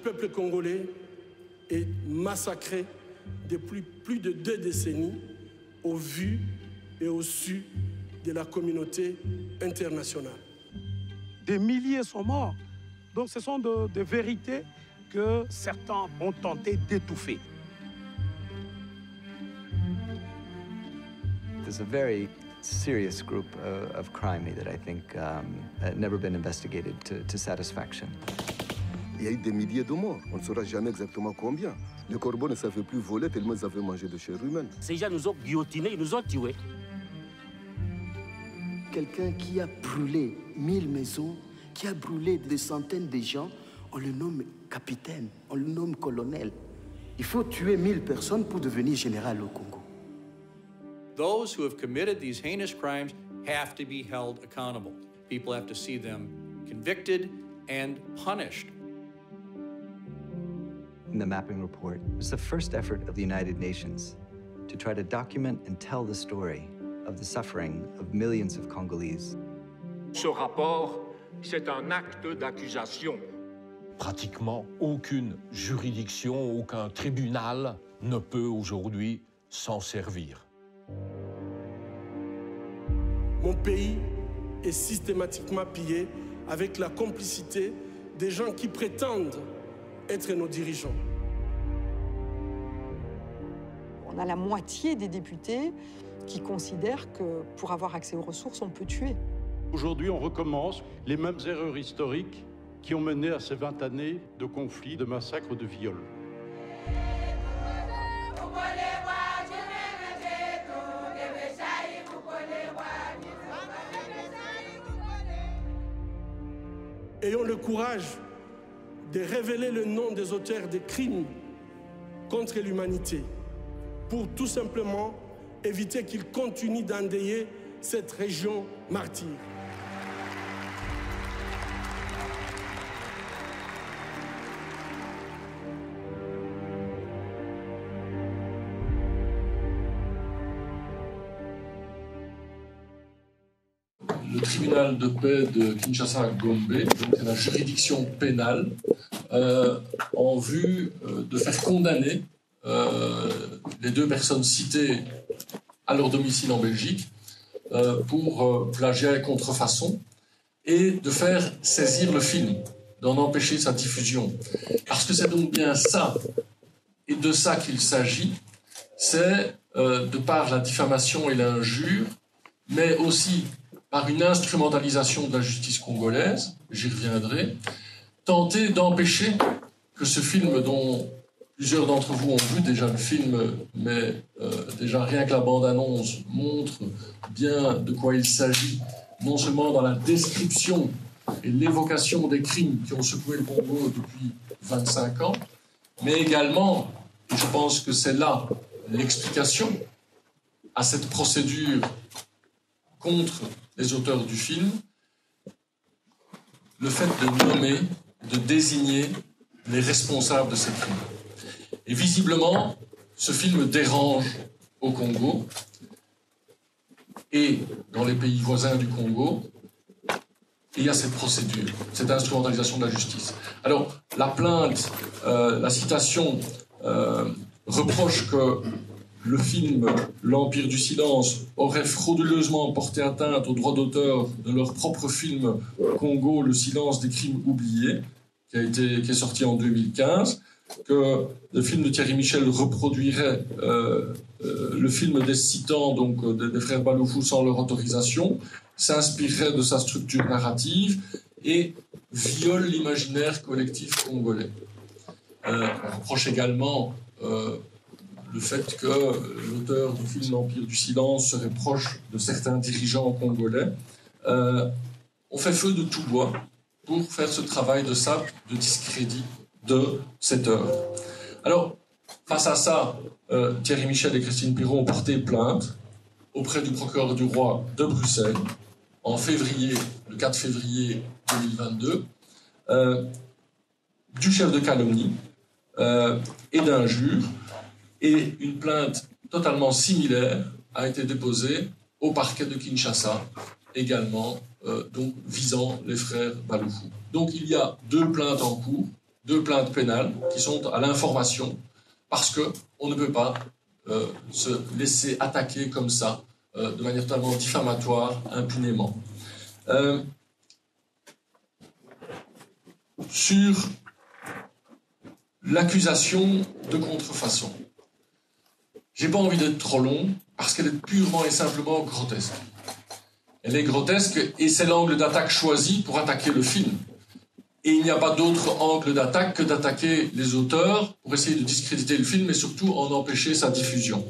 peuple congolais est massacré depuis plus de 2 décennies au vu et au su de la communauté internationale. Des milliers sont morts. Donc ce sont des vérités que certains ont tenté d'étouffer. There's a very serious group of crime that I think had never been investigated to satisfaction. Il y a eu des milliers de morts. On ne saura jamais exactement combien. Les corbeaux ne savaient plus voler tellement ils avaient mangé de chair humaine. Ces gens nous ont guillotinés, ils nous ont tués. Quelqu'un qui a brûlé 1000 maisons, qui a brûlé des centaines de gens, on le nomme capitaine, on le nomme colonel. Il faut tuer 1000 personnes pour devenir général au Congo. Those who have committed these heinous crimes have to be held accountable. People have to see them convicted and punished. In the mapping report, it was the first effort of the United Nations to try to document and tell the story of the suffering of millions of Congolese. Ce rapport, c'est un acte d'accusation. Pratiquement aucune juridiction, aucun tribunal ne peut aujourd'hui s'en servir. Mon pays est systématiquement pillé avec la complicité des gens qui prétendent être nos dirigeants. On a la moitié des députés qui considèrent que pour avoir accès aux ressources, on peut tuer. Aujourd'hui, on recommence les mêmes erreurs historiques qui ont mené à ces 20 années de conflits, de massacres, de viols. Ayons le courage de révéler le nom des auteurs des crimes contre l'humanité pour tout simplement éviter qu'ils continuent d'endeuiller cette région martyre. Le tribunal de paix de Kinshasa-Gombe, c'est la juridiction pénale, en vue de faire condamner les 2 personnes citées à leur domicile en Belgique pour plagiat et contrefaçon, et de faire saisir le film, d'en empêcher sa diffusion. Parce que c'est donc bien ça, et de ça qu'il s'agit, c'est de par la diffamation et l'injure, mais aussi par une instrumentalisation de la justice congolaise, j'y reviendrai, tenter d'empêcher que ce film, dont plusieurs d'entre vous ont vu déjà le film, mais déjà rien que la bande-annonce montre bien de quoi il s'agit, non seulement dans la description et l'évocation des crimes qui ont secoué le Congo depuis 25 ans, mais également, et je pense que c'est là l'explication à cette procédure contre les auteurs du film, le fait de nommer, de désigner les responsables de ces crimes. Et visiblement, ce film dérange au Congo et dans les pays voisins du Congo, et il y a cette procédure, cette instrumentalisation de la justice. Alors, la plainte, la citation reproche que le film « L'Empire du silence » aurait frauduleusement porté atteinte aux droits d'auteur de leur propre film « Congo, le silence des crimes oubliés », qui est sorti en 2015, que le film de Thierry Michel reproduirait le film des citants, donc des frères Baloufou, sans leur autorisation, s'inspirerait de sa structure narrative et viole l'imaginaire collectif congolais. On reproche également le fait que l'auteur du film L'Empire du silence serait proche de certains dirigeants congolais. On fait feu de tout bois pour faire ce travail de sape, de discrédit de cette œuvre. Alors, face à ça, Thierry Michel et Christine Pirot ont porté plainte auprès du procureur du roi de Bruxelles en février, le 4 février 2022, du chef de calomnie et d'injure. Et une plainte totalement similaire a été déposée au parquet de Kinshasa, également donc visant les frères Baloufou. Donc il y a 2 plaintes en cours de plaintes pénales qui sont à l'information, parce qu'on ne peut pas se laisser attaquer comme ça, de manière totalement diffamatoire, impunément. Sur l'accusation de contrefaçon, j'ai pas envie d'être trop long, parce qu'elle est purement et simplement grotesque. Elle est grotesque et c'est l'angle d'attaque choisi pour attaquer le film. Et il n'y a pas d'autre angle d'attaque que d'attaquer les auteurs pour essayer de discréditer le film et surtout en empêcher sa diffusion.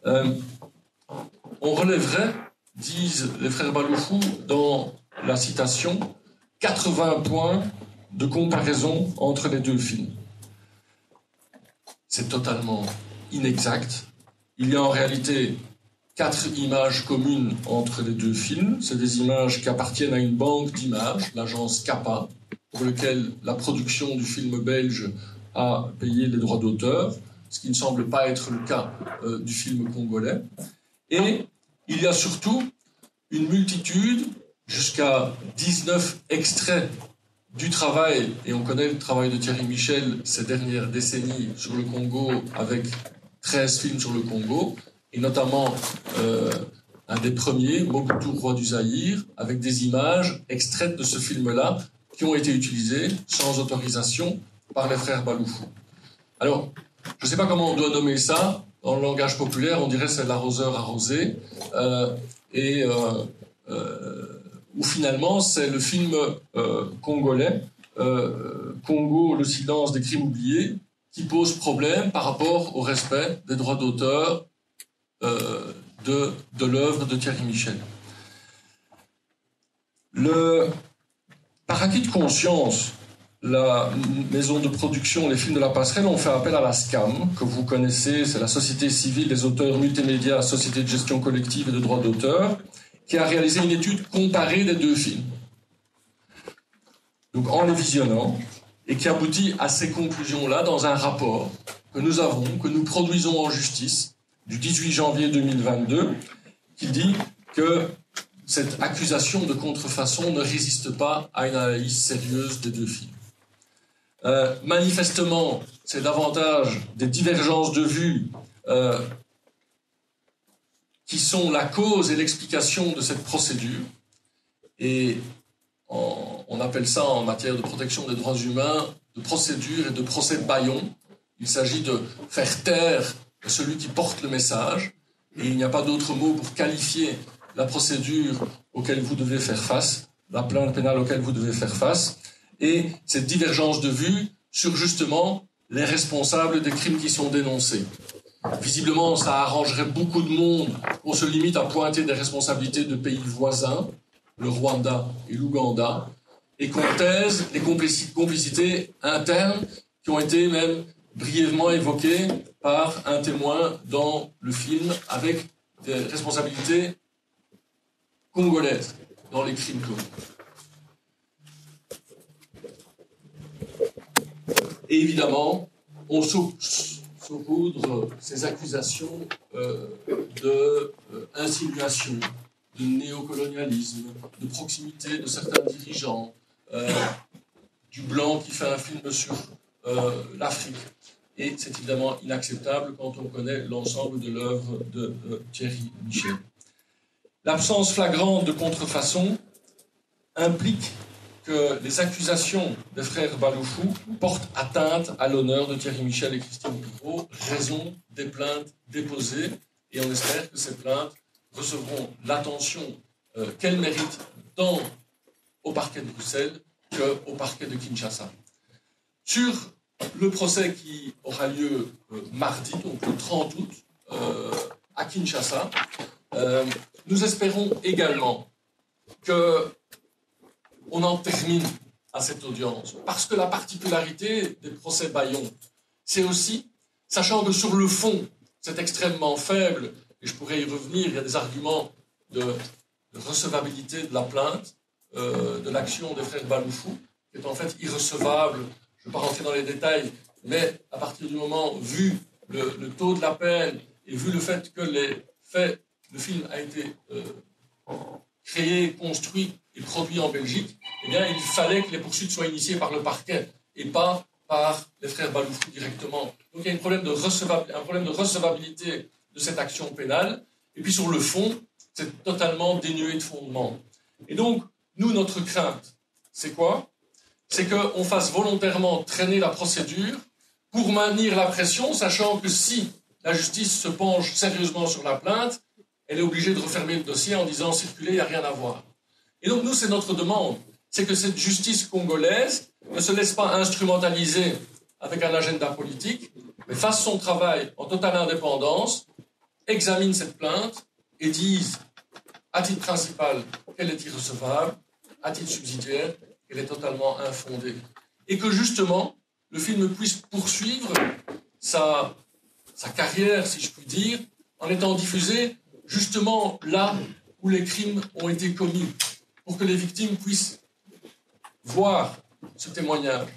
On relèverait, disent les frères Baloufou dans la citation, 80 points de comparaison entre les deux films. C'est totalement inexact. Il y a en réalité 4 images communes entre les deux films. C'est des images qui appartiennent à une banque d'images, l'agence CAPA, pour laquelle la production du film belge a payé les droits d'auteur, ce qui ne semble pas être le cas du film congolais. Et il y a surtout une multitude, jusqu'à 19 extraits du travail, et on connaît le travail de Thierry Michel ces dernières décennies sur le Congo, avec 13 films sur le Congo, et notamment un des premiers, Mobutu, roi du Zaïre, avec des images extraites de ce film-là, qui ont été utilisées sans autorisation par les frères Baloufou. Alors, je ne sais pas comment on doit nommer ça, dans le langage populaire, on dirait c'est l'arroseur arrosé, où finalement c'est le film congolais, Congo, le silence des crimes oubliés, qui pose problème par rapport au respect des droits d'auteur de l'œuvre de Thierry Michel. Par acquis de conscience, la maison de production Les Films de la Passerelle ont fait appel à la SCAM, que vous connaissez, c'est la Société civile des auteurs multimédia, Société de gestion collective et de droits d'auteur, qui a réalisé une étude comparée des deux films. Donc en les visionnant, et qui aboutit à ces conclusions-là dans un rapport que nous avons, que nous produisons en justice, du 18 janvier 2022, qui dit que cette accusation de contrefaçon ne résiste pas à une analyse sérieuse des deux films. Manifestement, c'est davantage des divergences de vues qui sont la cause et l'explication de cette procédure. Et on appelle ça, en matière de protection des droits humains, de procédure et de procès bâillon. Il s'agit de faire taire celui qui porte le message. Et il n'y a pas d'autre mot pour qualifier la procédure auquel vous devez faire face, la plainte pénale auquel vous devez faire face, et cette divergence de vue sur justement les responsables des crimes qui sont dénoncés. Visiblement, ça arrangerait beaucoup de monde. On se limite à pointer des responsabilités de pays voisins, le Rwanda et l'Ouganda, et qu'on taise les complicités internes qui ont été même brièvement évoquées par un témoin dans le film, avec des responsabilités congolaises dans les crimes commis. Et évidemment, on saupoudre ces accusations d'insinuation, de néocolonialisme, de proximité de certains dirigeants, du blanc qui fait un film sur l'Afrique. Et c'est évidemment inacceptable quand on connaît l'ensemble de l'œuvre de Thierry Michel. L'absence flagrante de contrefaçon implique que les accusations des frères Baloufou portent atteinte à l'honneur de Thierry Michel et Christine Pivot, raison des plaintes déposées, et on espère que ces plaintes recevront l'attention qu'elles méritent tant au parquet de Bruxelles qu'au parquet de Kinshasa. Sur le procès qui aura lieu mardi, donc le 30 août, à Kinshasa, nous espérons également qu'on en termine à cette audience. Parce que la particularité des procès bâillons, c'est aussi, sachant que sur le fond, c'est extrêmement faible, et je pourrais y revenir, il y a des arguments de recevabilité de la plainte, de l'action des frères Baloufou, qui est en fait irrecevable. Je ne vais pas rentrer dans les détails, mais à partir du moment, vu le taux de la peine, et vu le fait que le film a été créé, construit et produit en Belgique, eh bien, il fallait que les poursuites soient initiées par le parquet. et pas par les frères Baloufou directement. Donc il y a un problème de recevabilité de cette action pénale. Et puis sur le fond, c'est totalement dénué de fondement. Et donc, nous, notre crainte, c'est quoi? C'est qu'on fasse volontairement traîner la procédure pour maintenir la pression, sachant que si la justice se penche sérieusement sur la plainte, elle est obligée de refermer le dossier en disant « circuler, il n'y a rien à voir ». Et donc, nous, c'est notre demande. C'est que cette justice congolaise ne se laisse pas instrumentaliser avec un agenda politique, mais fasse son travail en totale indépendance, examine cette plainte et dise, à titre principal, qu'elle est irrecevable, à titre subsidiaire, qu'elle est totalement infondée. Et que justement, le film puisse poursuivre sa carrière, si je puis dire, en étant diffusé justement là où les crimes ont été commis, pour que les victimes puissent voir ce témoignage,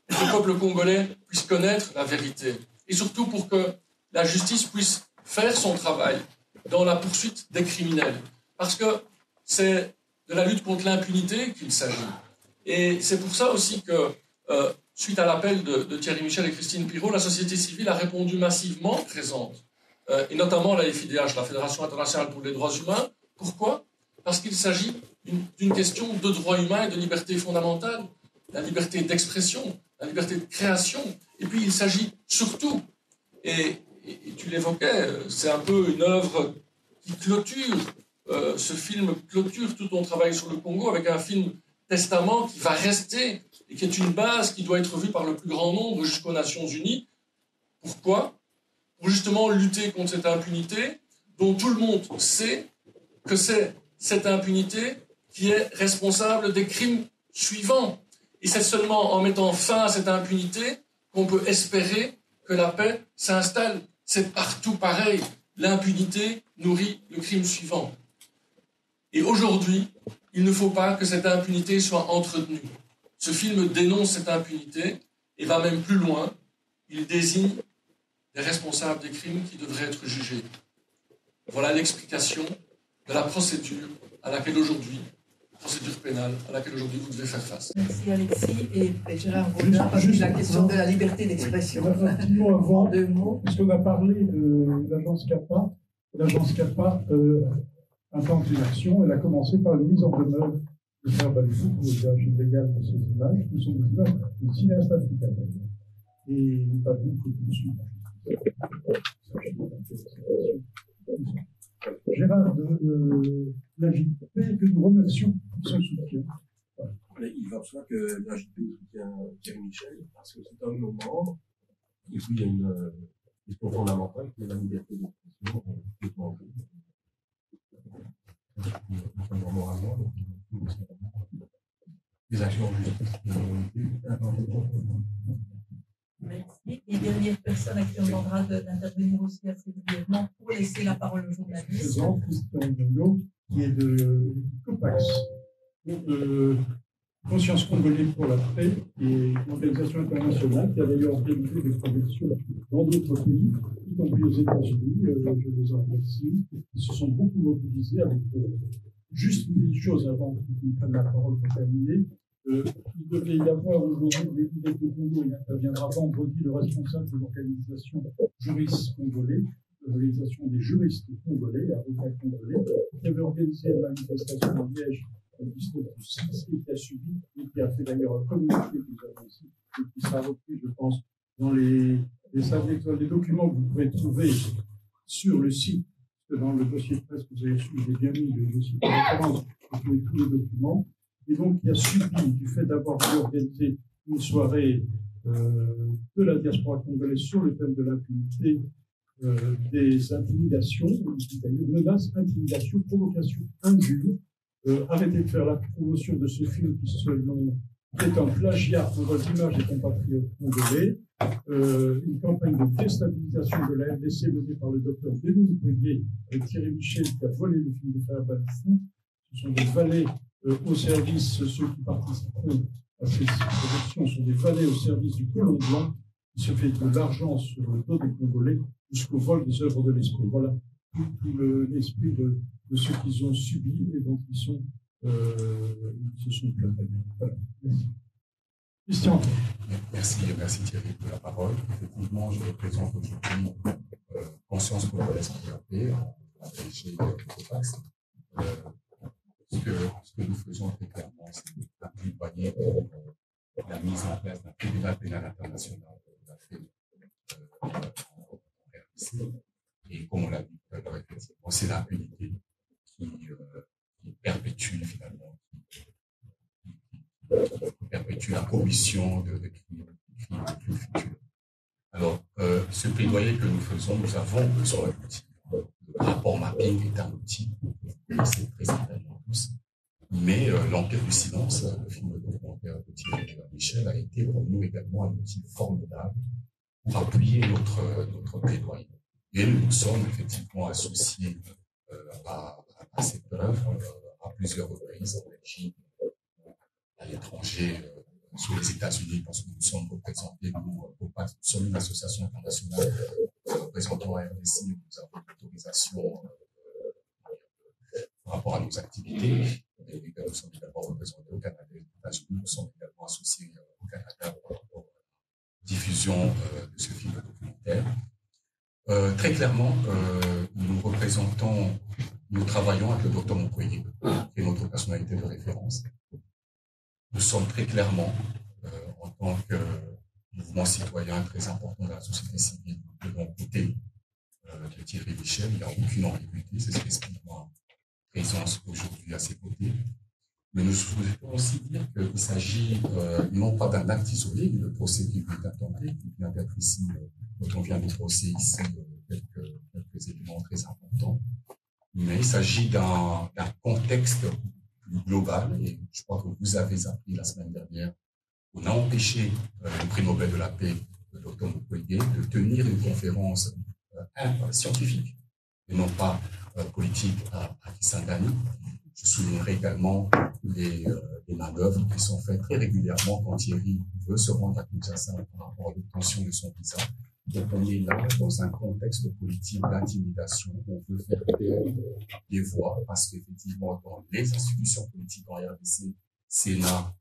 que le peuple congolais puisse connaître la vérité, et surtout pour que la justice puisse faire son travail dans la poursuite des criminels. Parce que c'est de la lutte contre l'impunité qu'il s'agit. Et c'est pour ça aussi que, suite à l'appel de Thierry Michel et Christine Pirot, la société civile a répondu massivement présente, et notamment la FIDH, la Fédération internationale pour les droits humains. Pourquoi? Parce qu'il s'agit d'une question de droits humains et de liberté fondamentale, la liberté d'expression, la liberté de création. Et puis il s'agit surtout, et tu l'évoquais, c'est un peu une œuvre qui clôture, ce film clôture tout ton travail sur le Congo avec un film testament qui va rester et qui est une base qui doit être vue par le plus grand nombre jusqu'aux Nations Unies. Pourquoi? Pour justement lutter contre cette impunité dont tout le monde sait que c'est cette impunité qui est responsable des crimes suivants. Et c'est seulement en mettant fin à cette impunité qu'on peut espérer que la paix s'installe. C'est partout pareil. L'impunité nourrit le crime suivant. Et aujourd'hui, il ne faut pas que cette impunité soit entretenue. Ce film dénonce cette impunité et va même plus loin. Il désigne les responsables des crimes qui devraient être jugés. Voilà l'explication de la procédure à laquelle aujourd'hui, procédure pénale, à laquelle aujourd'hui vous devez faire face. Merci Alexis et Gérard Baudin, parce que la question de la liberté d'expression. Avant, parce qu'on a parlé de l'agence CAPA. L'agence CAPA intente une action. Elle a commencé par une mise en demeure de faire Baloufou pour l'usage illégal de ces images, qui sont des images de cinéastes africains. Et Baloufou faut poursuivre. Gérard de l'AJP, que nous remercions pour son soutien. Il va falloir que l'AJP soutient Thierry Michel, parce que c'est un de nos membres. Et puis il y a une question fondamentale qui est la liberté d'expression qui est en jeu. Moralement, les actions en justice Merci. Et dernière personne à qui on demandera d'intervenir aussi assez brièvement pour laisser la parole au journaliste. Christian Diongo, qui est de COPAX, Conscience Congolaise pour la paix, qui est une organisation internationale qui a d'ailleurs organisé des projections dans d'autres pays, y compris aux États-Unis. Je les en remercie. Ils se sont beaucoup mobilisés avec juste une chose avant qu'ils prennent la parole pour terminer. Il devait y avoir aujourd'hui des leaders de Congo, il interviendra vendredi le responsable de l'organisation Juristes Congolais, l'organisation des juristes congolais, avocats congolais, qui avait organisé la manifestation en Liège le 19/6 et qui a subi, et qui a fait d'ailleurs un communiqué que nous avons ici, et qui sera repris, je pense, dans les documents que vous pouvez trouver sur le site, parce que dans le dossier de presse que vous avez reçu, j'ai bien mis le dossier de référence, vous trouvez tous les documents. Et donc, il a subi du fait d'avoir organisé une soirée de la diaspora congolaise sur le thème de l'impunité, des intimidations, menaces, intimidations, provocations, injures. Arrêtez de faire la promotion de ce film qui est un plagiat pour l'image des compatriotes congolais. Une campagne de déstabilisation de la RDC menée par le docteur Denis Mukwege avec Thierry Michel qui a volé le film de Frère Baloufou. Ce sont des valets au service, ceux qui participeront à ces projections sont des valets au service du colon blanc qui se fait de l'argent sur le dos des Congolais jusqu'au vol des œuvres de l'esprit. Voilà tout l'esprit de ce qu'ils ont subi et dont ils se sont plaints. Voilà. Merci. Christian. Merci Thierry pour la parole. Effectivement, je représente aujourd'hui Conscience congolaise pour la paix, en APG Cofax. Ce que nous faisons très clairement, c'est d'accompagner la mise en place d'un tribunal pénal international de la paix en RDC. Et comme on l'a dit tout à l'heure, effectivement, c'est l'impunité qui perpétue finalement, qui perpétue la commission de crimes futurs. Alors, ce plaidoyer que nous faisons, nous avons besoin d'outils. Le rapport mapping est un outil, c'est très certainement tous. Mais l'enquête du silence, le film documentaire de Thierry Michel, a été pour nous également un outil formidable pour appuyer notre plaidoyer. Et nous nous sommes effectivement associés à cette œuvre à plusieurs reprises, en Belgique, à l'étranger, sur les États-Unis, parce que nous sommes représentés, nous sommes une association internationale représentant la RDC, nous avons une autorisation par rapport à nos activités. Et nous sommes également représentés au Canada et aux États-Unis, nous sommes également associés au Canada par rapport à la diffusion de ce film documentaire. Très clairement, nous travaillons avec le Dr Mukwege, qui est notre personnalité de référence. Nous sommes très clairement, en tant que mouvement citoyen très important de la société civile, de mon côté de Thierry Michel. Il n'y a aucune ambiguïté, c'est ce qui explique ma présence aujourd'hui à ses côtés. Mais nous souhaitons aussi dire qu'il s'agit non pas d'un acte isolé, mais le procès qui vient d'attenter, qui vient d'être ici, dont on vient de procès ici quelques éléments très importants. Mais il s'agit d'un contexte plus global, et je crois que vous avez appris la semaine dernière, on a empêché le prix Nobel de la paix, le Dr Mukwege, de tenir une conférence scientifique, et non pas politique à Kisangani. Je soulignerai également les manœuvres qui sont faites très régulièrement quand Thierry veut se rendre à Kinshasa par rapport à l'obtention de son visa. Donc on est là dans un contexte politique d'intimidation. On veut faire taire des voix parce qu'effectivement dans les institutions politiques en RDC, Sénat,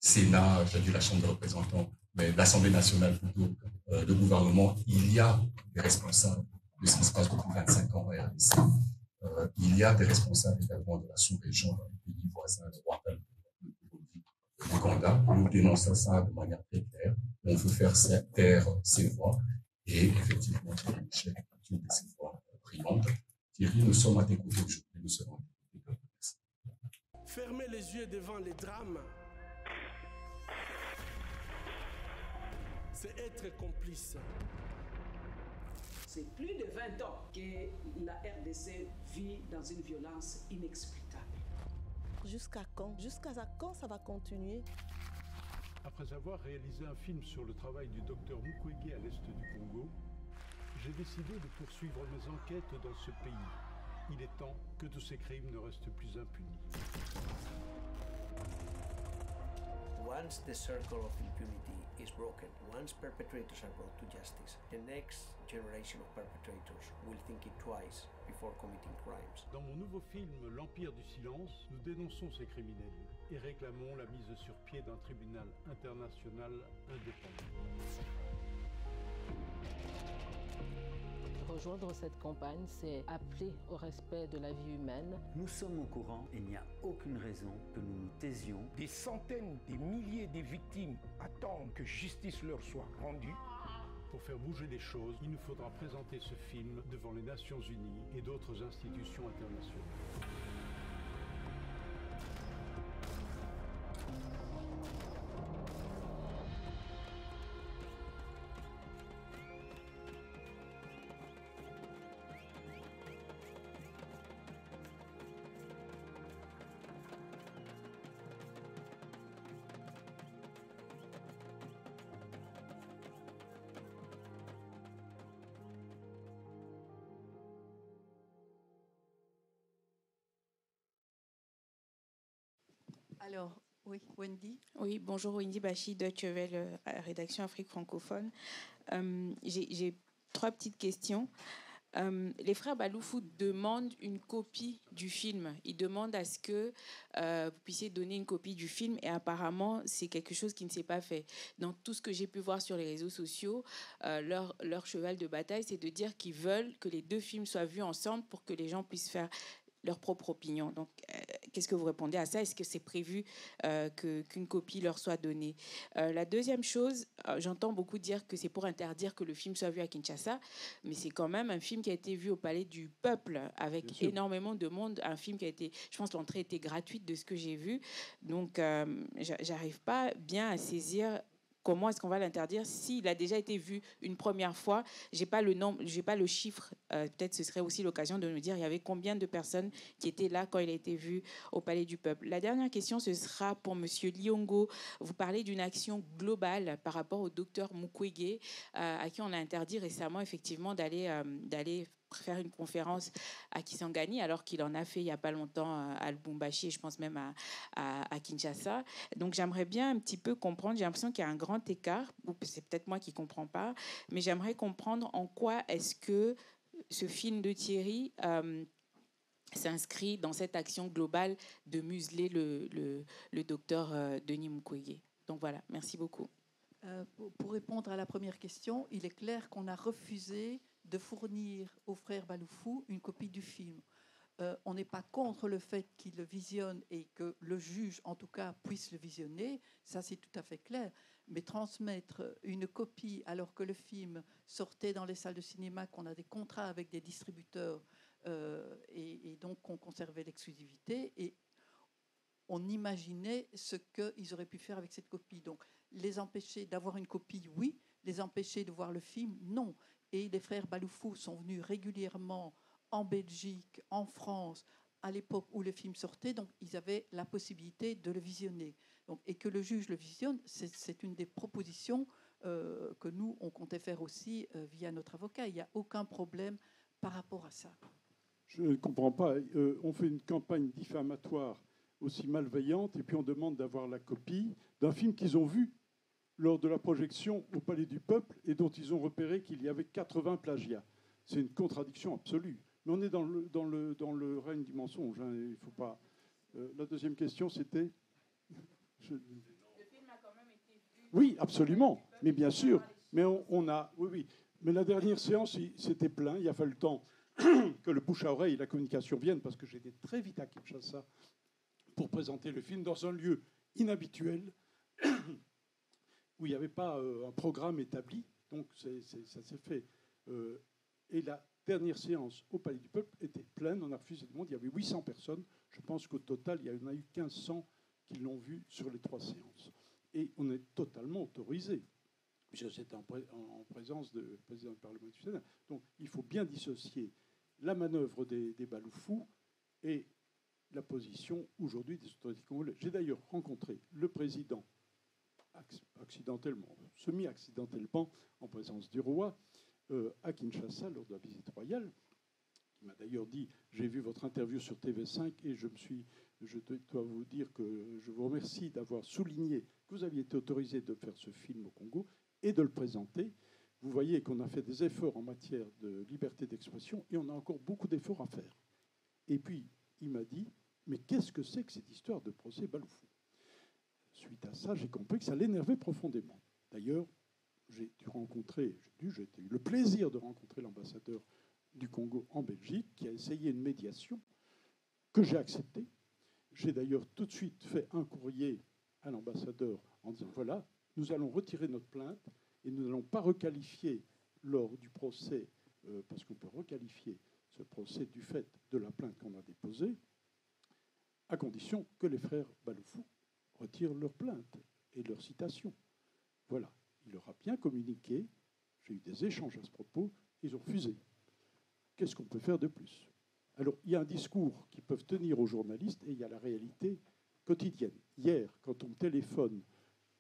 Sénat, j'ai dit la Chambre des représentants, mais l'Assemblée nationale plutôt, le gouvernement, il y a des responsables de ce qui se passe depuis 25 ans en RDC. Il y a des responsables également de la sous-région dans les pays voisins, le Rwanda, l'Ouganda. Nous dénonçons ça de manière très claire. On veut faire taire ces voix. Et effectivement, Thierry Michel est une de ces voix brillantes. Thierry, nous sommes à tes côtés aujourd'hui. Nous serons à tes côtés. Merci. Fermer les yeux devant les drames, c'est être complice. C'est plus de 20 ans que la RDC vit dans une violence inexplicable. Jusqu'à quand? Jusqu'à quand ça va continuer? Après avoir réalisé un film sur le travail du docteur Mukwege à l'est du Congo, j'ai décidé de poursuivre mes enquêtes dans ce pays. Il est temps que tous ces crimes ne restent plus impunis. Once the circle of impunity is broken, once perpetrators are brought to justice, the next generation of perpetrators will think it twice before committing crimes. Dans mon nouveau film L'Empire du silence, nous dénonçons ces criminels et réclamons la mise sur pied d'un tribunal international indépendant. Rejoindre cette campagne, c'est appeler au respect de la vie humaine. Nous sommes au courant et il n'y a aucune raison que nous nous taisions. Des centaines, des milliers de victimes attendent que justice leur soit rendue. Pour faire bouger les choses, il nous faudra présenter ce film devant les Nations Unies et d'autres institutions internationales. Alors, oui, Wendy. Oui, bonjour Wendy Bachi, Deutsche Welle, rédaction Afrique francophone. J'ai 3 petites questions. Les frères Baloufou demandent une copie du film. Ils demandent à ce que vous puissiez donner une copie du film et apparemment, c'est quelque chose qui ne s'est pas fait. Dans tout ce que j'ai pu voir sur les réseaux sociaux, leur cheval de bataille, c'est de dire qu'ils veulent que les deux films soient vus ensemble pour que les gens puissent faire leur propre opinion. Donc, qu'est-ce que vous répondez à ça? Est-ce que c'est prévu qu'une copie leur soit donnée? La deuxième chose, j'entends beaucoup dire que c'est pour interdire que le film soit vu à Kinshasa, mais c'est quand même un film qui a été vu au Palais du Peuple avec énormément de monde. Un film qui a été, je pense, l'entrée était gratuite de ce que j'ai vu. Donc, j'arrive pas bien à saisir comment est-ce qu'on va l'interdire s'il a déjà été vu une première fois. J'ai pas le nombre, j'ai pas le chiffre. Peut-être ce serait aussi l'occasion de nous dire il y avait combien de personnes qui étaient là quand il a été vu au Palais du Peuple. La dernière question, ce sera pour Monsieur Liongo. Vous parlez d'une action globale par rapport au docteur Mukwege, à qui on a interdit récemment effectivement d'aller faire une conférence à Kisangani, alors qu'il en a fait il n'y a pas longtemps à Lubumbashi et je pense même à Kinshasa. Donc j'aimerais bien un petit peu comprendre, j'ai l'impression qu'il y a un grand écart, ou c'est peut-être moi qui ne comprends pas, mais j'aimerais comprendre en quoi est-ce que ce film de Thierry s'inscrit dans cette action globale de museler le docteur Denis Mukwege. Donc voilà, merci beaucoup. Pour répondre à la première question, il est clair qu'on a refusé de fournir aux frères Baloufou une copie du film. On n'est pas contre le fait qu'ils le visionnent et que le juge, en tout cas, puisse le visionner. Ça, c'est tout à fait clair. Mais transmettre une copie alors que le film sortait dans les salles de cinéma, qu'on a des contrats avec des distributeurs et donc qu'on conservait l'exclusivité et on imaginait ce qu'ils auraient pu faire avec cette copie. Donc, les empêcher d'avoir une copie, oui. Les empêcher de voir le film, non. Et les frères Baloufou sont venus régulièrement en Belgique, en France, à l'époque où le film sortait, donc ils avaient la possibilité de le visionner. Donc, et que le juge le visionne, c'est une des propositions que nous, on comptait faire aussi via notre avocat. Il n'y a aucun problème par rapport à ça. Je ne comprends pas. On fait une campagne diffamatoire aussi malveillante et puis on demande d'avoir la copie d'un film qu'ils ont vu lors de la projection au Palais du Peuple et dont ils ont repéré qu'il y avait 80 plagiats. C'est une contradiction absolue. Mais on est dans le règne du mensonge. Hein, il faut pas. La deuxième question, c'était. Le film a quand même été vu. Oui, absolument. Mais bien sûr. Mais on a. Oui, oui. Mais la dernière séance, c'était plein. Il a fallu le temps que le bouche à oreille et la communication viennent parce que j'étais très vite à Kinshasa pour présenter le film dans un lieu inhabituel où il n'y avait pas un programme établi. Donc ça s'est fait. Et la dernière séance au Palais du Peuple était pleine. On a refusé du monde. Il y avait 800 personnes. Je pense qu'au total, il y en a eu 1500 qui l'ont vu sur les 3 séances. Et on est totalement autorisé. C'était en présence du président du Parlement du Sénat. Donc il faut bien dissocier la manœuvre des Baloufou et la position aujourd'hui des autorités congolaises. J'ai d'ailleurs rencontré le président accidentellement, semi-accidentellement, en présence du roi, à Kinshasa, lors de la visite royale. Il m'a d'ailleurs dit, j'ai vu votre interview sur TV5 et je dois vous dire que je vous remercie d'avoir souligné que vous aviez été autorisé de faire ce film au Congo et de le présenter. Vous voyez qu'on a fait des efforts en matière de liberté d'expression et on a encore beaucoup d'efforts à faire. Et puis, il m'a dit, mais qu'est-ce que c'est que cette histoire de procès Baloufou? Suite à ça, j'ai compris que ça l'énervait profondément. D'ailleurs, j'ai eu le plaisir de rencontrer l'ambassadeur du Congo en Belgique, qui a essayé une médiation que j'ai acceptée. J'ai d'ailleurs tout de suite fait un courrier à l'ambassadeur en disant, voilà, nous allons retirer notre plainte et nous n'allons pas requalifier lors du procès, parce qu'on peut requalifier ce procès du fait de la plainte qu'on a déposée, à condition que les frères Baloufou retirent leur plainte et leur citation. Voilà. Il leur a bien communiqué. J'ai eu des échanges à ce propos. Ils ont refusé. Qu'est-ce qu'on peut faire de plus? Alors, il y a un discours qu'ils peuvent tenir aux journalistes et il y a la réalité quotidienne. Hier, quand on me téléphone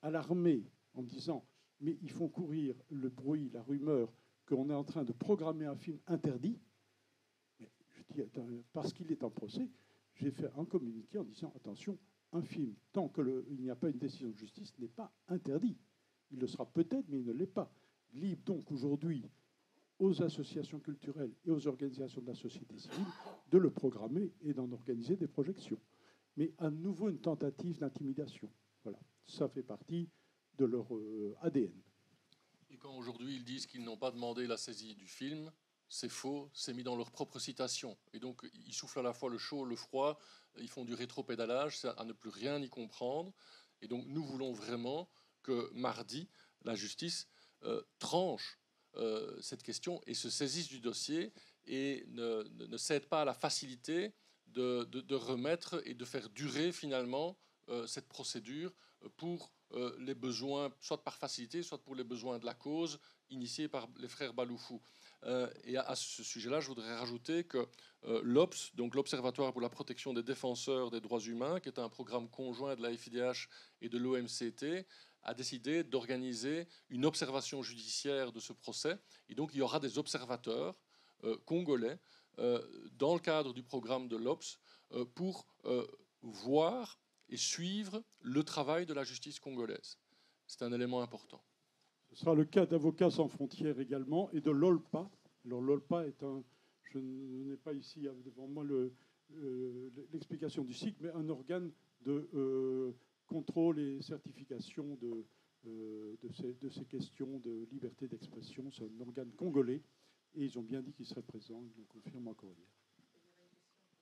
à l'armée en me disant « mais ils font courir le bruit, la rumeur qu'on est en train de programmer un film interdit », mais je dis « parce qu'il est en procès », j'ai fait un communiqué en disant « attention, un film, tant qu'il n'y a pas une décision de justice, n'est pas interdit. Il le sera peut-être, mais il ne l'est pas. Libre donc aujourd'hui aux associations culturelles et aux organisations de la société civile de le programmer et d'en organiser des projections. Mais à nouveau une tentative d'intimidation. Voilà, ça fait partie de leur ADN. Et quand aujourd'hui ils disent qu'ils n'ont pas demandé la saisie du film, c'est faux, c'est mis dans leur propre citation. Et donc ils soufflent à la fois le chaud, le froid, ils font du rétropédalage, c'est à ne plus rien y comprendre. Et donc nous voulons vraiment que mardi, la justice tranche cette question et se saisisse du dossier et ne cède pas à la facilité de remettre et de faire durer finalement cette procédure pour les besoins, soit par facilité, soit pour les besoins de la cause initiée par les frères Baloufou. Et à ce sujet-là, je voudrais rajouter que l'OPS, donc l'Observatoire pour la protection des défenseurs des droits humains, qui est un programme conjoint de la FIDH et de l'OMCT, a décidé d'organiser une observation judiciaire de ce procès. Et donc, il y aura des observateurs congolais dans le cadre du programme de l'OPS pour voir et suivre le travail de la justice congolaise. C'est un élément important. Ce sera le cas d'Avocats sans frontières également et de l'OLPA. Alors l'OLPA est un... Je n'ai pas ici devant moi l'explication du cycle, mais un organe de contrôle et certification de ces questions de liberté d'expression. C'est un organe congolais et ils ont bien dit qu'ils seraient présents. Ils le confirment encore hier.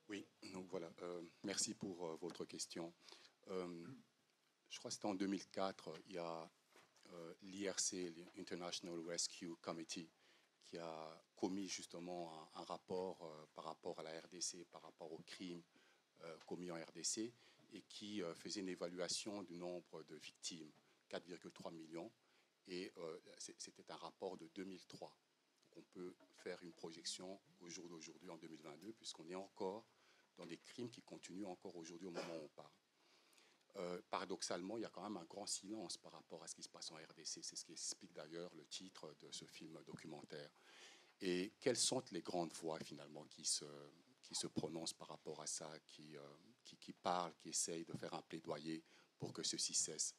Oui, donc voilà. Merci pour votre question. Je crois que c'était en 2004, il y a l'IRC, l'International Rescue Committee, qui a commis justement un rapport par rapport à la RDC, par rapport aux crimes commis en RDC, et qui faisait une évaluation du nombre de victimes, 4,3 millions, et c'était un rapport de 2003. Donc on peut faire une projection au jour d'aujourd'hui, en 2022, puisqu'on est encore dans des crimes qui continuent encore aujourd'hui au moment où on parle. Paradoxalement, il y a quand même un grand silence par rapport à ce qui se passe en RDC. C'est ce qui explique d'ailleurs le titre de ce film documentaire. Et quelles sont les grandes voix finalement qui se prononcent par rapport à ça, qui parlent, qui essayent de faire un plaidoyer pour que ceci cesse?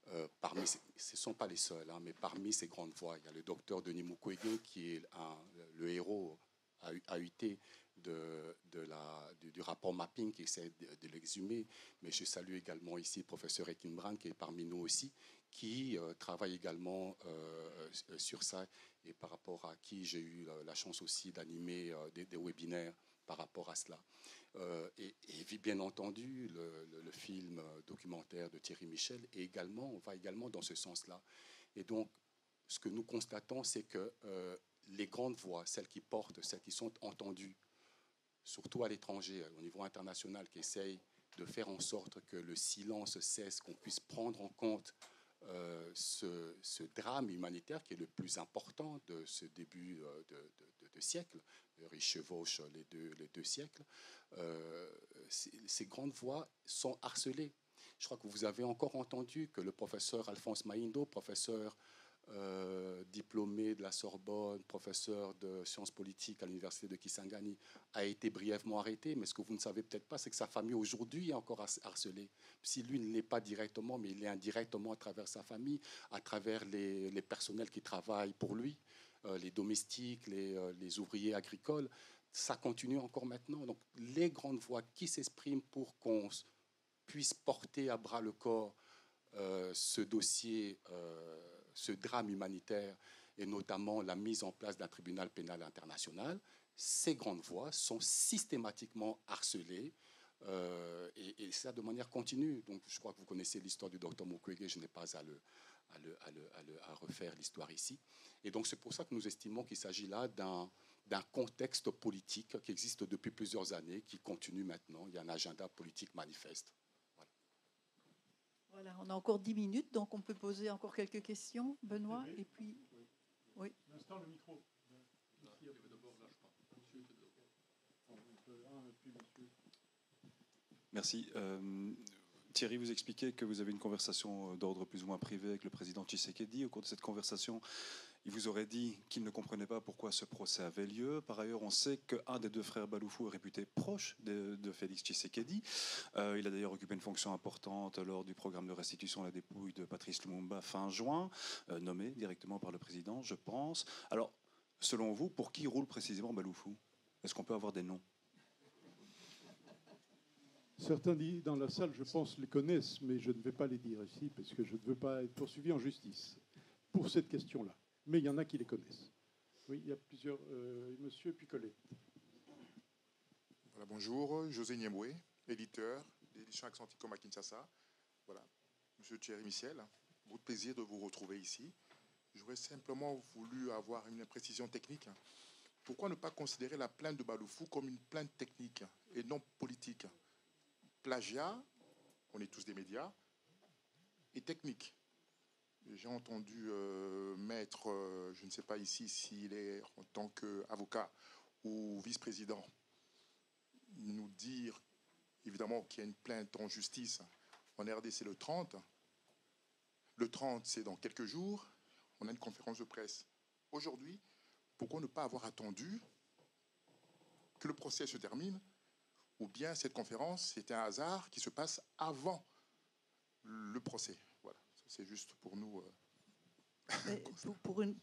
Ce ne sont pas les seuls, hein, mais parmi ces grandes voix, il y a le docteur Denis Mukwege, qui est le héros AUT du rapport mapping qui essaie de l'exhumer, mais je salue également ici le professeur Ekinbrand qui est parmi nous aussi, qui travaille également sur ça et par rapport à qui j'ai eu la chance aussi d'animer des webinaires par rapport à cela. Et bien entendu, le film documentaire de Thierry Michel va également dans ce sens-là. Et donc, ce que nous constatons, c'est que les grandes voix, celles qui portent, celles qui sont entendues, surtout à l'étranger, au niveau international, qui essayent de faire en sorte que le silence cesse, qu'on puisse prendre en compte ce drame humanitaire qui est le plus important de ce début de siècle. Il chevauche les deux siècles. Ces grandes voix sont harcelées. Je crois que vous avez encore entendu que le professeur Alphonse Maïndo, professeur diplômé de la Sorbonne, professeur de sciences politiques à l'université de Kisangani, a été brièvement arrêté. Mais ce que vous ne savez peut-être pas, c'est que sa famille aujourd'hui est encore harcelée. Si lui ne l'est pas directement, mais il est indirectement à travers sa famille, à travers les personnels qui travaillent pour lui, les domestiques, les ouvriers agricoles. Ça continue encore maintenant. Donc les grandes voix qui s'expriment pour qu'on puisse porter à bras le corps ce dossier, ce drame humanitaire, et notamment la mise en place d'un tribunal pénal international, ces grandes voix sont systématiquement harcelées, et ça de manière continue. Donc, je crois que vous connaissez l'histoire du docteur Mukwege, je n'ai pas à refaire l'histoire ici. Et donc, c'est pour ça que nous estimons qu'il s'agit là d'un contexte politique qui existe depuis plusieurs années, qui continue maintenant. Il y a un agenda politique manifeste. Voilà, on a encore 10 minutes, donc on peut poser encore quelques questions. Benoît, et puis... Oui. L'instant, le micro. Merci. Thierry, vous expliquez que vous avez une conversation d'ordre plus ou moins privé avec le président Tshisekedi. Au cours de cette conversation, il vous aurait dit qu'il ne comprenait pas pourquoi ce procès avait lieu. Par ailleurs, on sait qu'un des deux frères Baloufou est réputé proche de Félix Tshisekedi. Il a d'ailleurs occupé une fonction importante lors du programme de restitution à la dépouille de Patrice Lumumba fin juin, nommé directement par le président, je pense. Alors, Selon vous, pour qui roule précisément Baloufou? Est-ce qu'on peut avoir des noms? Certains dans la salle, je pense, les connaissent, mais je ne vais pas les dire ici parce que je ne veux pas être poursuivi en justice pour cette question-là. Mais il y en a qui les connaissent. Oui, il y a plusieurs... monsieur puis Colette. Voilà, bonjour, José Niemboué, éditeur d'édition Accenticom à Kinshasa. Voilà, monsieur Thierry Michel, beaucoup de plaisir de vous retrouver ici. J'aurais simplement voulu avoir une précision technique. Pourquoi ne pas considérer la plainte de Baloufou comme une plainte technique et non politique? Plagiat, on est tous des médias, et technique. J'ai entendu maître, je ne sais pas ici s'il est en tant qu'avocat ou vice-président, nous dire évidemment qu'il y a une plainte en justice en RDC le 30. Le 30, c'est dans quelques jours. On a une conférence de presse aujourd'hui. Pourquoi ne pas avoir attendu que le procès se termine? Ou bien cette conférence, c'est un hasard qui se passe avant le procès. Voilà, c'est juste pour nous.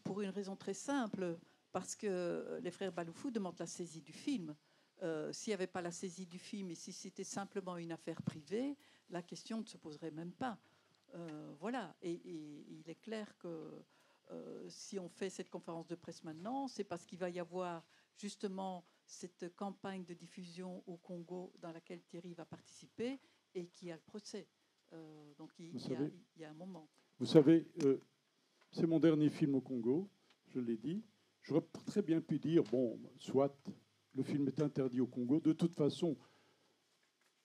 Pour une raison très simple, parce que les frères Baloufou demandent la saisie du film. S'il n'y avait pas la saisie du film et si c'était simplement une affaire privée, la question ne se poserait même pas. Voilà, et il est clair que si on fait cette conférence de presse maintenant, c'est parce qu'il va y avoir justement cette campagne de diffusion au Congo dans laquelle Thierry va participer et qui a le procès. Donc il y a un moment. Vous savez, c'est mon dernier film au Congo, je l'ai dit. J'aurais très bien pu dire, bon, soit le film est interdit au Congo. De toute façon,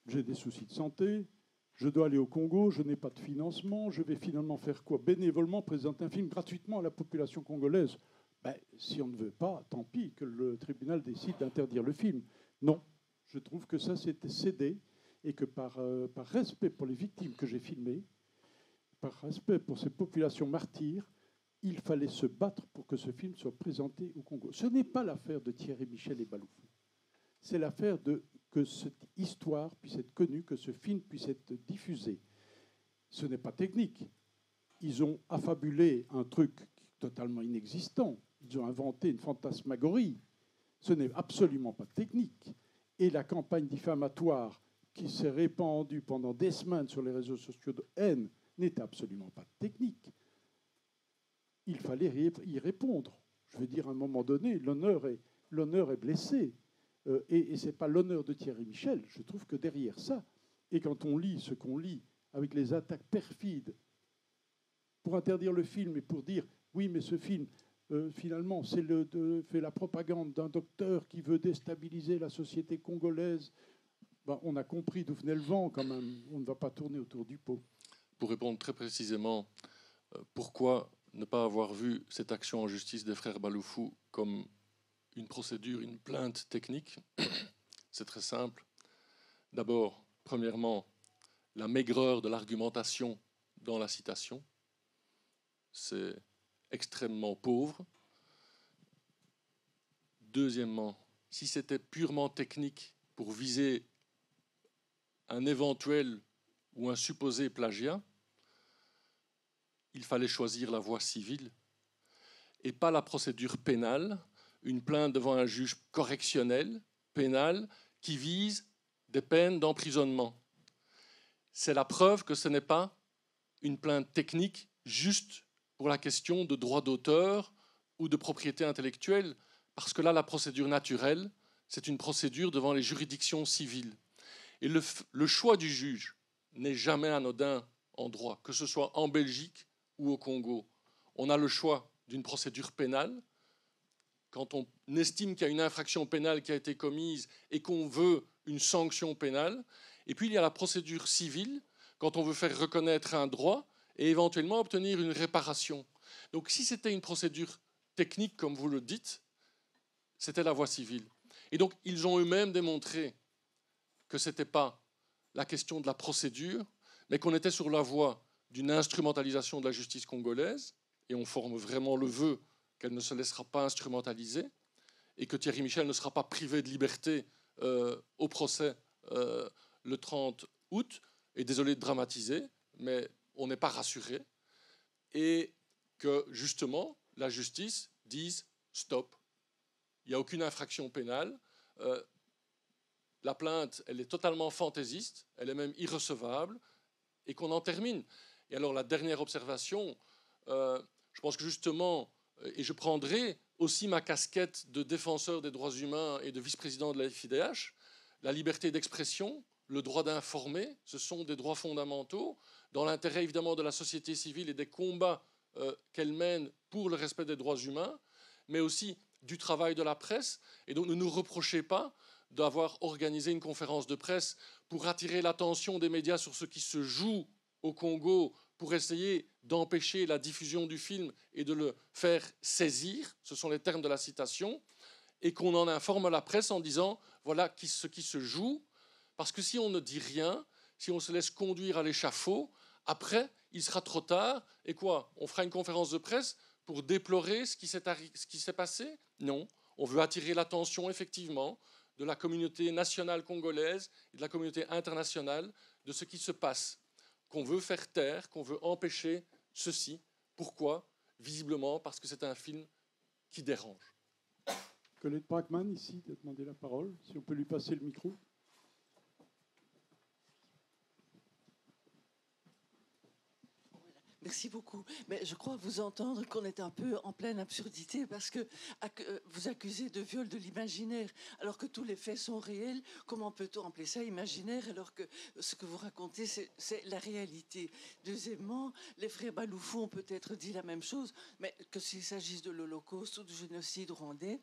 j'ai des soucis de santé, je dois aller au Congo, je n'ai pas de financement, je vais finalement faire quoi? Bénévolement présenter un film gratuitement à la population congolaise. Ben, si on ne veut pas, tant pis, que le tribunal décide d'interdire le film. Non, je trouve que ça c'était cédé et que par respect pour les victimes que j'ai filmées, par respect pour ces populations martyres, il fallait se battre pour que ce film soit présenté au Congo. Ce n'est pas l'affaire de Thierry Michel et Baloufou. C'est l'affaire de que cette histoire puisse être connue, que ce film puisse être diffusé. Ce n'est pas technique. Ils ont affabulé un truc totalement inexistant. Ils ont inventé une fantasmagorie. Ce n'est absolument pas technique. Et la campagne diffamatoire qui s'est répandue pendant des semaines sur les réseaux sociaux de haine n'est absolument pas technique. Il fallait y répondre. Je veux dire, à un moment donné, l'honneur est blessé. Et ce n'est pas l'honneur de Thierry Michel. Je trouve que derrière ça, et quand on lit ce qu'on lit, avec les attaques perfides, pour interdire le film et pour dire, oui, mais ce film, finalement, fait la propagande d'un docteur qui veut déstabiliser la société congolaise, ben, on a compris d'où venait le vent quand même. On ne va pas tourner autour du pot. Pour répondre très précisément, pourquoi ne pas avoir vu cette action en justice des frères Baloufou comme une procédure, une plainte technique? C'est très simple. D'abord, premièrement, la maigreur de l'argumentation dans la citation. C'est extrêmement pauvre. Deuxièmement, si c'était purement technique pour viser un éventuel ou un supposé plagiat, il fallait choisir la voie civile et pas la procédure pénale, une plainte devant un juge correctionnel, pénal, qui vise des peines d'emprisonnement. C'est la preuve que ce n'est pas une plainte technique juste pour la question de droit d'auteur ou de propriété intellectuelle, parce que là, la procédure naturelle, c'est une procédure devant les juridictions civiles. Et le choix du juge n'est jamais anodin en droit, que ce soit en Belgique ou au Congo. On a le choix d'une procédure pénale. Quand on estime qu'il y a une infraction pénale qui a été commise et qu'on veut une sanction pénale. Et puis il y a la procédure civile, quand on veut faire reconnaître un droit et éventuellement obtenir une réparation. Donc si c'était une procédure technique, comme vous le dites, c'était la voie civile. Et donc ils ont eux-mêmes démontré que ce n'était pas la question de la procédure, mais qu'on était sur la voie d'une instrumentalisation de la justice congolaise, et on forme vraiment le vœu qu'elle ne se laissera pas instrumentaliser, et que Thierry Michel ne sera pas privé de liberté au procès le 30 août. Et désolé de dramatiser, mais on n'est pas rassuré. Et que, justement, la justice dise « stop, il n'y a aucune infraction pénale. La plainte, elle est totalement fantaisiste, elle est même irrecevable, et qu'on en termine. Et alors la dernière observation, je pense que justement, et je prendrai aussi ma casquette de défenseur des droits humains et de vice-président de la FIDH, la liberté d'expression, le droit d'informer, ce sont des droits fondamentaux, dans l'intérêt évidemment de la société civile et des combats qu'elle mène pour le respect des droits humains, mais aussi du travail de la presse. Et donc ne nous reprochez pas d'avoir organisé une conférence de presse pour attirer l'attention des médias sur ce qui se joue au Congo, pour essayer d'empêcher la diffusion du film et de le faire saisir, ce sont les termes de la citation, et qu'on en informe la presse en disant voilà ce qui se joue, parce que si on ne dit rien, si on se laisse conduire à l'échafaud, après, il sera trop tard, et quoi? On fera une conférence de presse pour déplorer ce qui s'est passé? Non, on veut attirer l'attention, effectivement, de la communauté nationale congolaise et de la communauté internationale de ce qui se passe, qu'on veut faire taire, qu'on veut empêcher ceci. Pourquoi? Visiblement parce que c'est un film qui dérange. Colette Brackman, ici, a demandé la parole. Si on peut lui passer le micro. Merci beaucoup. Mais je crois vous entendre qu'on est un peu en pleine absurdité parce que vous accusez de viol de l'imaginaire alors que tous les faits sont réels. Comment peut-on appeler ça imaginaire alors que ce que vous racontez, c'est la réalité? Deuxièmement, les frères Baloufou ont peut-être dit la même chose, mais que s'il s'agisse de l'Holocauste ou du génocide rwandais,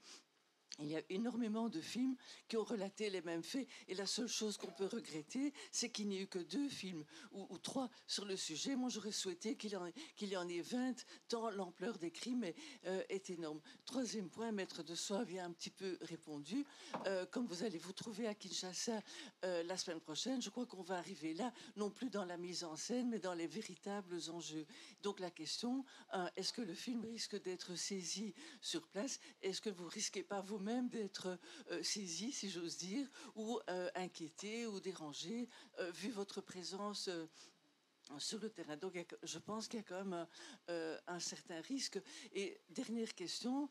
il y a énormément de films qui ont relaté les mêmes faits et la seule chose qu'on peut regretter, c'est qu'il n'y ait eu que 2 films ou 3 sur le sujet. Moi, j'aurais souhaité qu'il y en ait 20, tant l'ampleur des crimes est énorme. Troisième point, Maître de Soave y a un petit peu répondu. Comme vous allez vous trouver à Kinshasa la semaine prochaine, je crois qu'on va arriver là, non plus dans la mise en scène, mais dans les véritables enjeux. Donc la question, est-ce que le film risque d'être saisi sur place? Est-ce que vous risquez pas vous-même d'être saisi, si j'ose dire, ou inquiété ou dérangé, vu votre présence sur le terrain. Donc je pense qu'il y a quand même un certain risque. Et dernière question,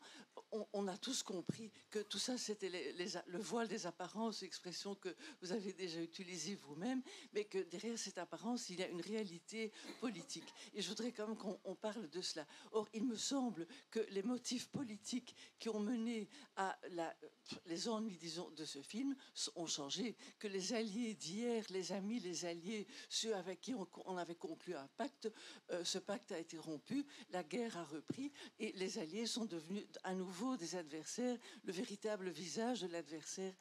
on a tous compris que tout ça c'était le voile des apparences, expression que vous avez déjà utilisée vous-même, mais que derrière cette apparence il y a une réalité politique. Et je voudrais quand même qu'on parle de cela. Or il me semble que les motifs politiques qui ont mené à les ennuis, disons, de ce film ont changé, que les alliés d'hier, les amis, les alliés, ceux avec qui on avait conclu un pacte, ce pacte a été rompu, la guerre a repris et les alliés sont devenus à nouveau des adversaires. Le véritable visage de l'adversaire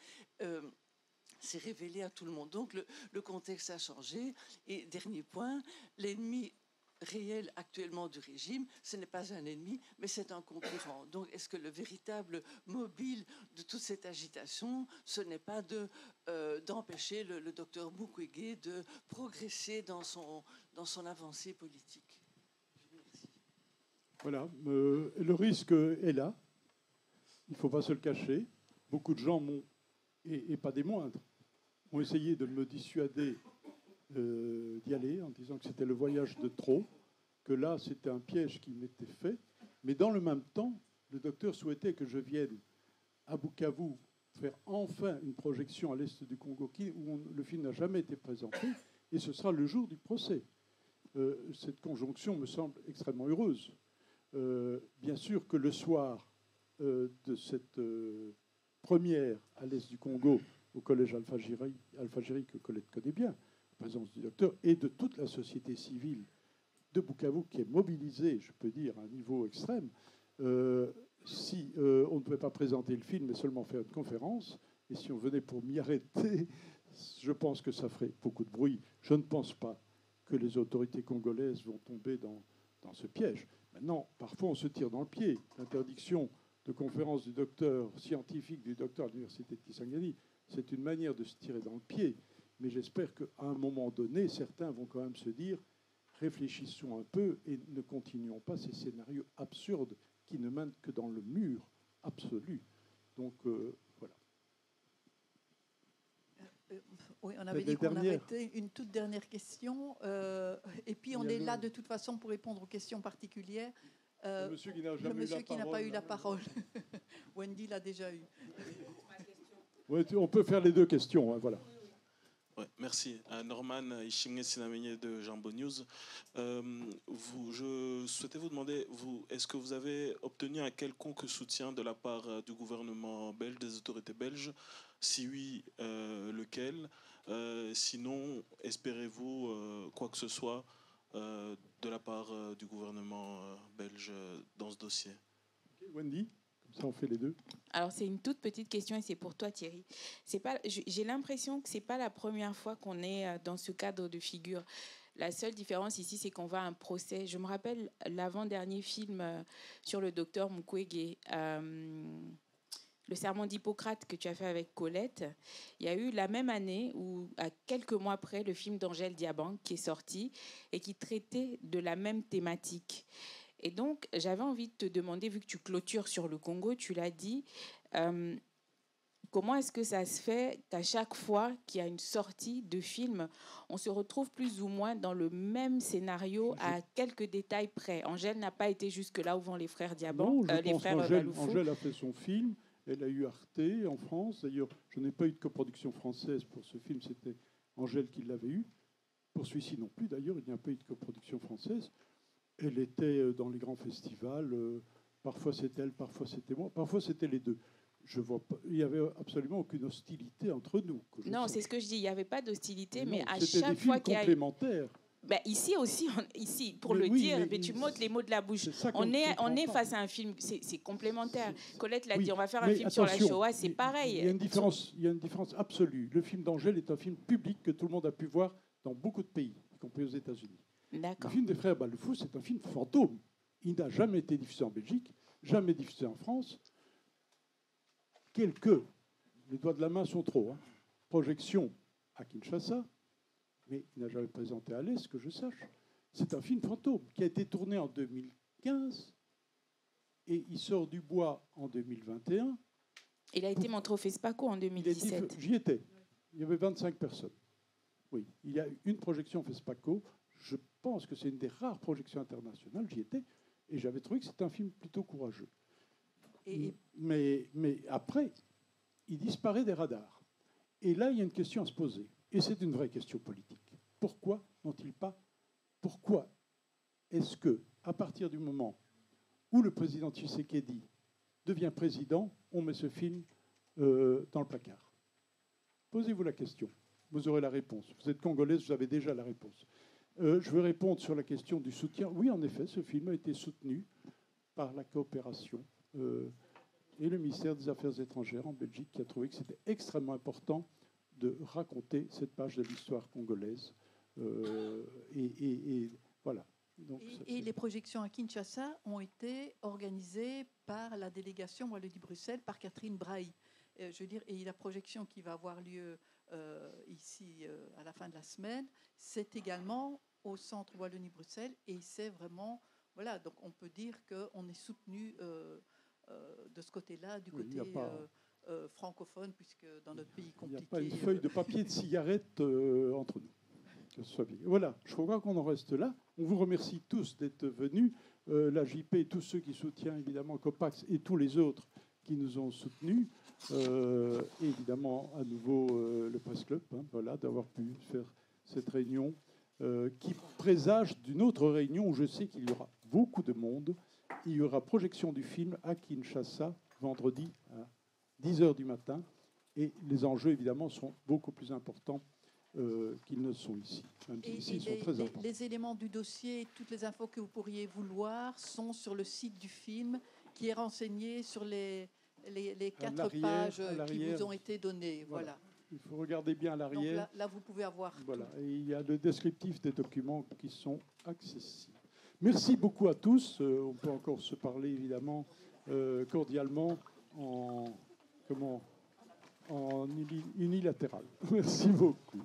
s'est révélé à tout le monde. Donc le contexte a changé. Et dernier point, l'ennemi réel actuellement du régime, ce n'est pas un ennemi, mais c'est un concurrent. Donc, est-ce que le véritable mobile de toute cette agitation, ce n'est pas d'empêcher le docteur Mukwege de progresser dans son avancée politique? Voilà, le risque est là. Il ne faut pas se le cacher. Beaucoup de gens m'ont, et pas des moindres, ont essayé de me dissuader d'y aller en disant que c'était le voyage de trop, que là c'était un piège qui m'était fait. Mais dans le même temps, le docteur souhaitait que je vienne à Bukavu faire enfin une projection à l'est du Congo où le film n'a jamais été présenté, et ce sera le jour du procès. Cette conjonction me semble extrêmement heureuse. Bien sûr que le soir de cette première à l'est du Congo, au collège Alpha-Géry que Colette connaît bien, en présence du docteur, et de toute la société civile de Bukavu qui est mobilisée, je peux dire, à un niveau extrême, si on ne pouvait pas présenter le film mais seulement faire une conférence, et si on venait pour m'y arrêter, je pense que ça ferait beaucoup de bruit. Je ne pense pas que les autorités congolaises vont tomber dans ce piège. Maintenant, parfois on se tire dans le pied. L'interdiction de conférence du docteur scientifique, du docteur à l'université de Kisangani, c'est une manière de se tirer dans le pied. Mais j'espère qu'à un moment donné, certains vont quand même se dire réfléchissons un peu et ne continuons pas ces scénarios absurdes qui ne mènent que dans le mur absolu. Donc, voilà. Oui, on avait dit qu'on arrêtait une toute dernière question. Et puis, on est là de toute façon pour répondre aux questions particulières. Le monsieur qui n'a le monsieur qui n'a pas eu la parole. Wendy l'a déjà eu. Ouais, on peut faire les deux questions, hein, voilà. Ouais, merci. Norman Ishimwe Sinamenye de Jambo News. Je souhaitais vous demander, est-ce que vous avez obtenu un quelconque soutien de la part du gouvernement belge, des autorités belges? Si oui, lequel? Sinon, espérez-vous quoi que ce soit de la part du gouvernement belge dans ce dossier? Wendy, comme ça on fait les deux. Alors c'est une toute petite question et c'est pour toi Thierry. J'ai l'impression que c'est pas la première fois qu'on est dans ce cadre de figure. La seule différence ici, c'est qu'on va à un procès. Je me rappelle l'avant-dernier film sur le docteur Mukwege, le serment d'Hippocrate que tu as fait avec Colette. Il y a eu la même année, ou à quelques mois après, le film d'Angèle Diaban qui est sorti et qui traitait de la même thématique. Et donc, j'avais envie de te demander, vu que tu clôtures sur le Congo, tu l'as dit, comment est-ce que ça se fait qu'à chaque fois qu'il y a une sortie de film, on se retrouve plus ou moins dans le même scénario à quelques détails près? Angèle n'a pas été jusque-là où vont les frères Diaban, les frères Baloufou. Angèle a fait son film, elle a eu Arte en France. D'ailleurs, je n'ai pas eu de coproduction française pour ce film, c'était Angèle qui l'avait eu. Pour celui-ci non plus, d'ailleurs, il n'y a pas eu de coproduction française. Elle était dans les grands festivals. Parfois c'était elle, parfois c'était moi, parfois c'était les deux. Je vois pas, il n'y avait absolument aucune hostilité entre nous. Non, c'est ce que je dis. Il n'y avait pas d'hostilité, mais à chaque fois qu'il y a complémentaires. Ben ici aussi, pour le dire, mais tu m'ôtes les mots de la bouche. On est face à un film, c'est complémentaire. Colette l'a dit, on va faire un film sur la Shoah, c'est pareil. Il y a une différence absolue. Le film d'Angèle est un film public que tout le monde a pu voir dans beaucoup de pays, y compris aux États-Unis. Le film des frères Baloufou, c'est un film fantôme. Il n'a jamais été diffusé en Belgique, jamais diffusé en France. Quelques, les doigts de la main sont trop, projections à Kinshasa, mais il n'a jamais présenté à l'Est, que je sache. C'est un film fantôme qui a été tourné en 2015 et il sort du bois en 2021. Il a été montré au FESPACO en 2017. J'y étais. Il y avait 25 personnes. Oui, il y a une projection FESPACO. Je pense que c'est une des rares projections internationales. J'y étais et j'avais trouvé que c'était un film plutôt courageux. Mais après, il disparaît des radars. Et là, il y a une question à se poser. Et c'est une vraie question politique. Pourquoi n'ont-ils pas... Pourquoi est-ce que, à partir du moment où le président Tshisekedi devient président, on met ce film dans le placard? Posez-vous la question. Vous aurez la réponse. Vous êtes congolaise, vous avez déjà la réponse. Je veux répondre sur la question du soutien. Oui, en effet, ce film a été soutenu par la coopération et le ministère des Affaires étrangères en Belgique, qui a trouvé que c'était extrêmement important de raconter cette page de l'histoire congolaise. Et voilà. Donc, et les projections à Kinshasa ont été organisées par la délégation Wallonie-Bruxelles, par Catherine Braille. Je veux dire, et la projection qui va avoir lieu ici à la fin de la semaine, c'est également au centre Wallonie-Bruxelles, et c'est vraiment, voilà, donc on peut dire qu'on est soutenu de ce côté-là, du côté francophone, puisque dans notre pays compliqué... Il n'y a pas une feuille de papier de cigarette entre nous. Que ce soit bien. Voilà, je crois qu'on en reste là. On vous remercie tous d'être venus, la JP, tous ceux qui soutiennent évidemment Copax et tous les autres qui nous ont soutenus, et évidemment à nouveau le Presse Club, voilà, d'avoir pu faire cette réunion qui présage d'une autre réunion où je sais qu'il y aura beaucoup de monde. Il y aura projection du film à Kinshasa vendredi à 10h du matin, et les enjeux évidemment sont beaucoup plus importants qu'ils ne sont ici. Même si ici, ils sont très importants. Les éléments du dossier, toutes les infos que vous pourriez vouloir sont sur le site du film, qui est renseigné sur les 4 pages qui vous ont été données. Voilà. Il faut regarder bien à l'arrière. Là, vous pouvez avoir voilà. tout. Et il y a le descriptif des documents qui sont accessibles. Merci beaucoup à tous. On peut encore se parler évidemment cordialement en unilatéral. Merci beaucoup.